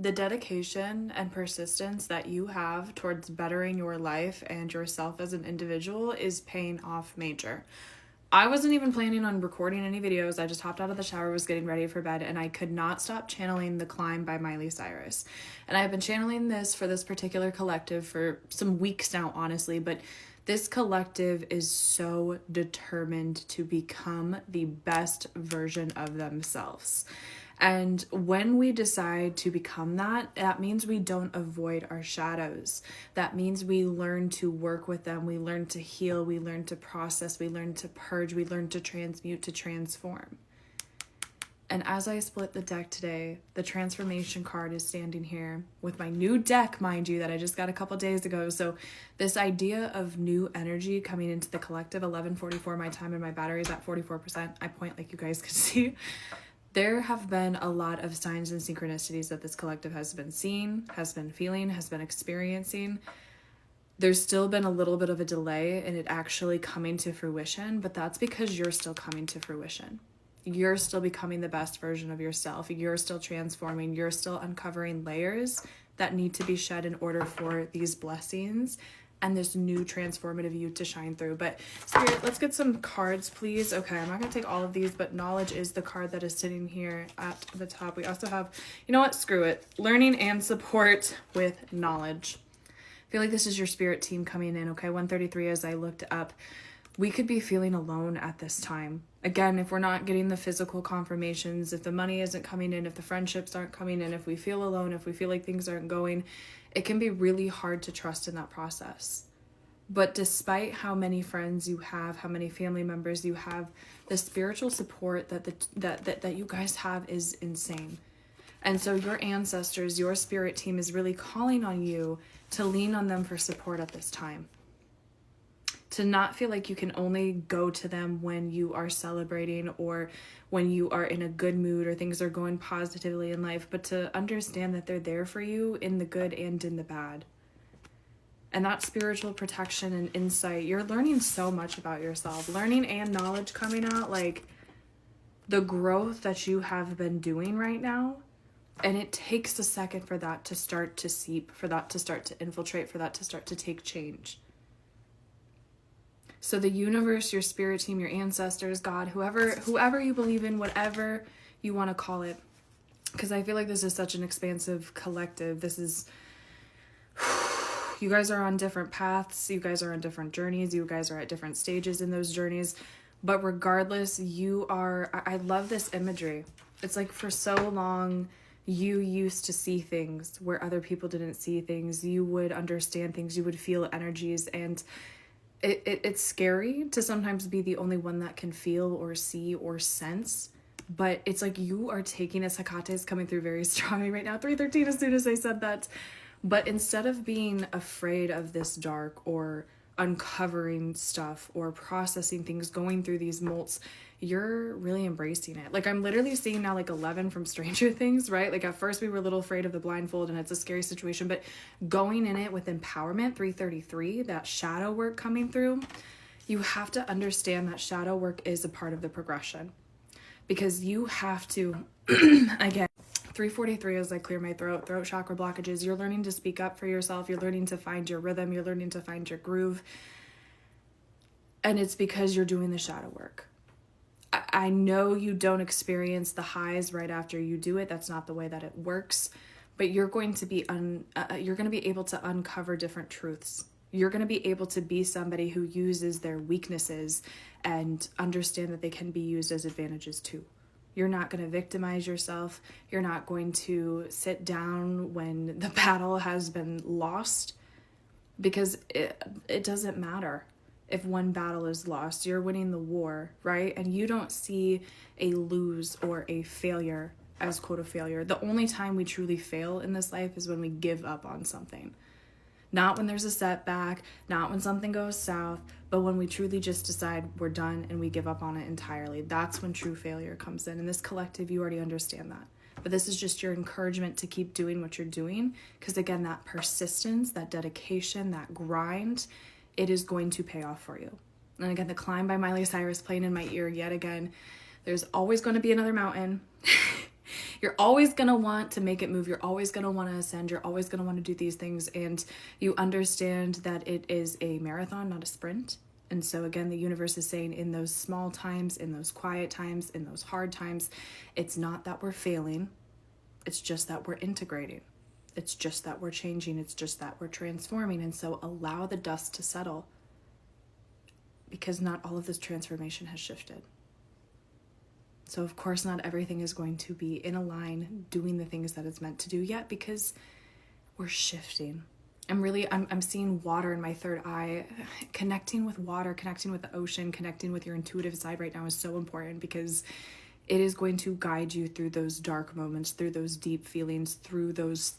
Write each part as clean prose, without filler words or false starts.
The dedication and persistence that you have towards bettering your life and yourself as an individual is paying off major. I wasn't even planning on recording any videos. I just hopped out of the shower, was getting ready for bed, and I could not stop channeling The Climb by Miley Cyrus. And I've been channeling this for this particular collective for some weeks now, honestly, but this collective is so determined to become the best version of themselves. And when we decide to become that, that means we don't avoid our shadows. That means we learn to work with them. We learn to heal. We learn to process. We learn to purge. We learn to transmute, to transform. And as I split the deck today, the transformation card is standing here with my new deck, mind you, that I just got a couple days ago. So this idea of new energy coming into the collective, 11:44 my time, and my battery's at 44%. I point like you guys could see. There have been a lot of signs and synchronicities that this collective has been seeing, has been feeling, has been experiencing. There's still been a little bit of a delay in it actually coming to fruition, but that's because you're still coming to fruition. You're still becoming the best version of yourself. You're still transforming. You're still uncovering layers that need to be shed in order for these blessings and this new transformative you to shine through. But Spirit, let's get some cards, please. Okay, I'm not going to take all of these, but knowledge is the card that is sitting here at the top. We also have, you know what, screw it. Learning and support with knowledge. I feel like this is your spirit team coming in, okay? 133 as I looked up. We could be feeling alone at this time. Again, if we're not getting the physical confirmations, if the money isn't coming in, if the friendships aren't coming in, if we feel alone, if we feel like things aren't going, it can be really hard to trust in that process. But despite how many friends you have, how many family members you have, the spiritual support that you guys have is insane. And so your ancestors, your spirit team is really calling on you to lean on them for support at this time. To not feel like you can only go to them when you are celebrating or when you are in a good mood or things are going positively in life, but to understand that they're there for you in the good and in the bad. And that spiritual protection and insight, you're learning so much about yourself. Learning and knowledge coming out, like the growth that you have been doing right now. And it takes a second for that to start to seep, for that to start to infiltrate, for that to start to take change. So the universe, your spirit team, your ancestors, God, whoever you believe in, whatever you want to call it, because I feel like this is such an expansive collective. This is, you guys are on different paths. You guys are on different journeys. You guys are at different stages in those journeys. But regardless, I love this imagery. It's like for so long, you used to see things where other people didn't see things. You would understand things. You would feel energies, and it's scary to sometimes be the only one that can feel or see or sense, but it's like you are taking a Sakate is coming through very strongly right now, 313 as soon as I said that. But instead of being afraid of this dark or uncovering stuff or processing things, going through these molts, you're really embracing it. Like I'm literally seeing now like 11 from Stranger Things, right? Like at first we were a little afraid of the blindfold and it's a scary situation, but going in it with empowerment, 333, that shadow work coming through, you have to understand that shadow work is a part of the progression, because you have to, again, 343 as I clear my throat chakra blockages, you're learning to speak up for yourself. You're learning to find your rhythm. You're learning to find your groove. And it's because you're doing the shadow work. I know you don't experience the highs right after you do it. That's not the way that it works. But you're going to be able to uncover different truths. You're going to be able to be somebody who uses their weaknesses and understand that they can be used as advantages too. You're not going to victimize yourself. You're not going to sit down when the battle has been lost, because it doesn't matter. If one battle is lost, you're winning the war, right? And you don't see a lose or a failure as quote a failure. The only time we truly fail in this life is when we give up on something. Not when there's a setback, not when something goes south, but when we truly just decide we're done and we give up on it entirely. That's when true failure comes in. In this collective, you already understand that. But this is just your encouragement to keep doing what you're doing, because again, that persistence, that dedication, that grind, it is going to pay off for you. And again, The Climb by Miley Cyrus playing in my ear yet again. There's always going to be another mountain. You're always going to want to make it move. You're always going to want to ascend. You're always going to want to do these things. And you understand that it is a marathon, not a sprint. And so again, the universe is saying in those small times, in those quiet times, in those hard times, it's not that we're failing. It's just that we're integrating. It's just that we're changing. It's just that we're transforming. And so allow the dust to settle, because not all of this transformation has shifted. So of course, not everything is going to be in a line doing the things that it's meant to do yet, because we're shifting. I'm seeing water in my third eye. Connecting with water, connecting with the ocean, connecting with your intuitive side right now is so important, because it is going to guide you through those dark moments, through those deep feelings, through those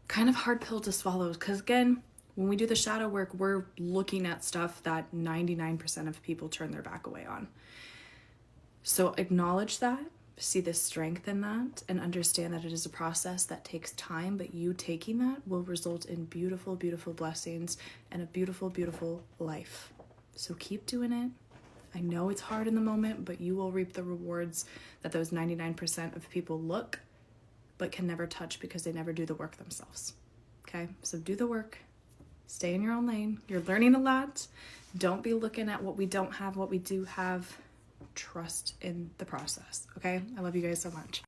kind of hard pill to swallow. Because again, when we do the shadow work, we're looking at stuff that 99% of people turn their back away on. So acknowledge that, see the strength in that, and understand that it is a process that takes time, but you taking that will result in beautiful, beautiful blessings and a beautiful, beautiful life. So keep doing it. I know it's hard in the moment, but you will reap the rewards that those 99% of people look, but can never touch because they never do the work themselves. Okay, so do the work. Stay in your own lane. You're learning a lot. Don't be looking at what we don't have, what we do have. Trust in the process. Okay, I love you guys so much.